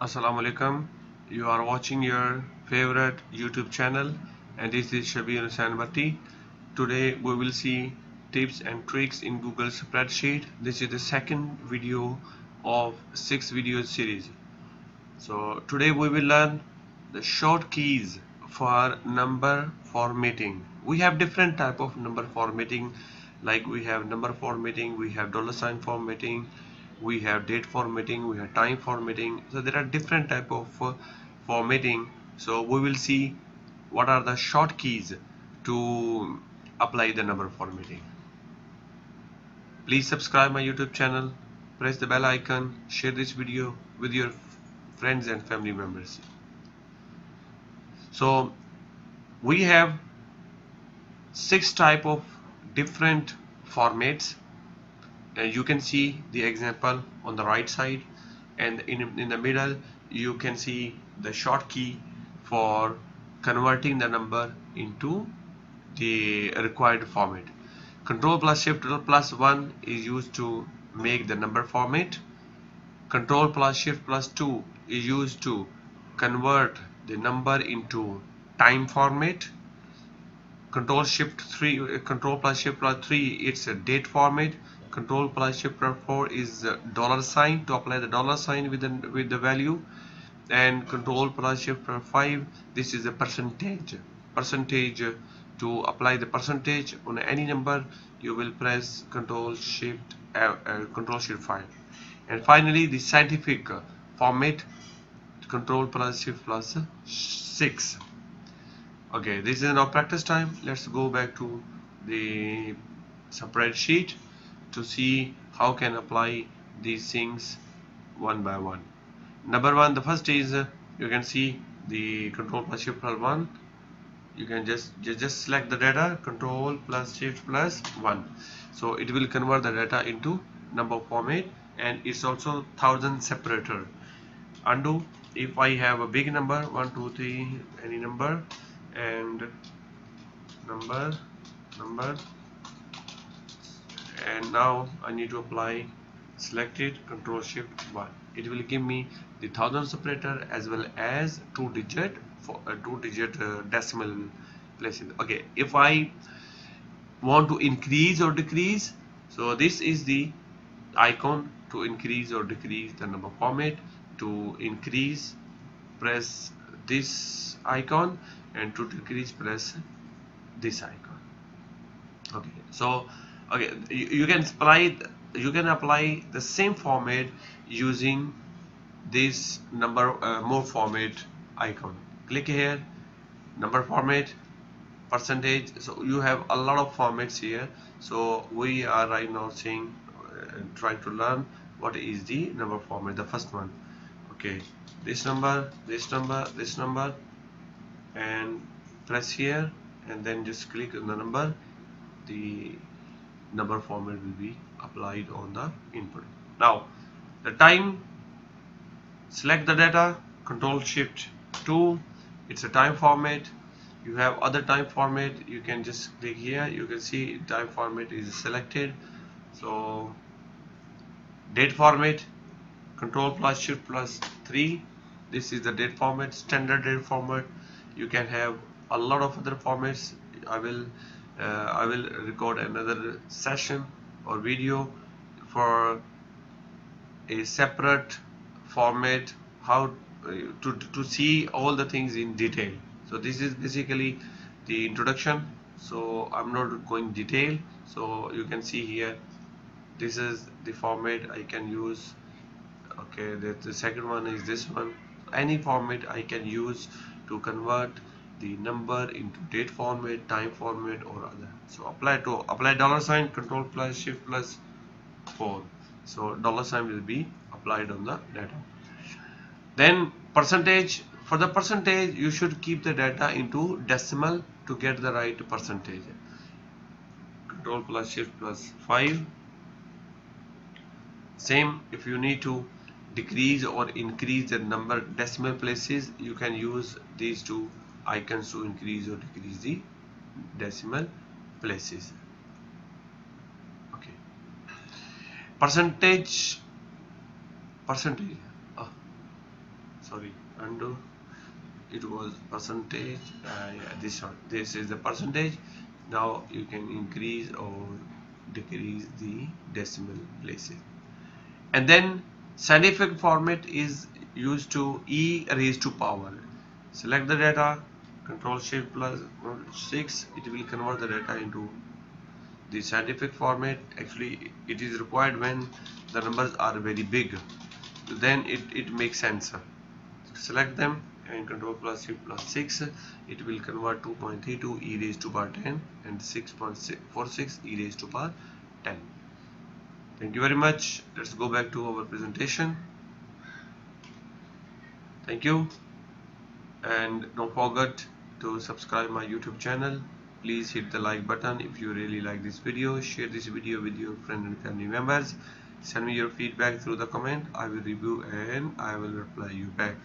Assalamu alaikum. You are watching your favorite YouTube channel, and this is Shabir Sanbati. Today we will see tips and tricks in Google Spreadsheet. This is the second video of 6 video series. So today we will learn the short keys for number formatting. We have different type of number formatting, like we have number formatting, we have dollar sign formatting, we have date formatting, we have time formatting. So there are different type of formatting. So we will see what are the short keys to apply the number formatting. Please subscribe my YouTube channel, press the bell icon, share this video with your friends and family members. So we have 6 type of different formats. You can see the example on the right side, and in the middle you can see the short key for converting the number into the required format. Control plus Shift plus 1 is used to make the number format. Control plus Shift plus 2 is used to convert the number into time format. Control plus Shift plus 3, it's a date format. Control plus Shift plus 4 is dollar sign, to apply the dollar sign with the value. And Control plus Shift plus 5, this is a percentage. To apply the percentage on any number, you will press Control Shift 5. And finally the scientific format, Control plus Shift plus 6. Okay, this is now practice time. Let's go back to the spreadsheet to see how can apply these things one by one. Number one, the first is you can see the Control plus Shift plus 1. You can just select the data, Control plus Shift plus 1. So it will convert the data into number format, and it's also thousand separator. Undo. If I have a big number, 1 2 3, any number, and number, and now I need to apply, select it, Control Shift 1. It will give me the thousand separator as well as two-digit decimal places. Okay, if I want to increase or decrease, so this is the icon to increase or decrease the number format. To increase, press this icon, and to decrease, press this icon. Okay, so you can apply the same format using this number more format icon. Click here, number format, percentage. So you have a lot of formats here. So we are right now saying trying to learn what is the number format. The first one, okay, this number, and press here, and then just click on the number. The number format will be applied on the input. Now the time, select the data, Control Shift 2, it's a time format. You have other time format, you can just click here, you can see time format is selected. So date format, Control plus Shift plus 3, this is the date format, standard date format. You can have a lot of other formats. I will record another session or video for a separate format, how to see all the things in detail. So this is basically the introduction, so I'm not going detail. So you can see here, this is the format I can use. Okay, the second one is this one. Any format I can use to convert the number into date format, time format, or other. So apply dollar sign, Control plus Shift plus 4. So dollar sign will be applied on the data. Then percentage. For the percentage, you should keep the data into decimal to get the right percentage. Control plus Shift plus 5. Same, if you need to decrease or increase the number decimal places, you can use these two icons to increase or decrease the decimal places. Okay, percentage. sorry, undo. It was percentage. Yeah, this is the percentage. Now you can increase or decrease the decimal places. And then scientific format is used to e raised to power. Select the data, control shift plus 6, it will convert the data into the scientific format. Actually it is required when the numbers are very big, then it makes sense. Select them and control plus shift plus 6, it will convert 2.32 e raised to power 10 and 6.46 e raised to power 10. Thank you very much. Let's go back to our presentation. Thank you, and don't forget to subscribe my YouTube channel. Please hit the like button if you really like this video. Share this video with your friends and family members. Send me your feedback through the comment. I will review and I will reply you back.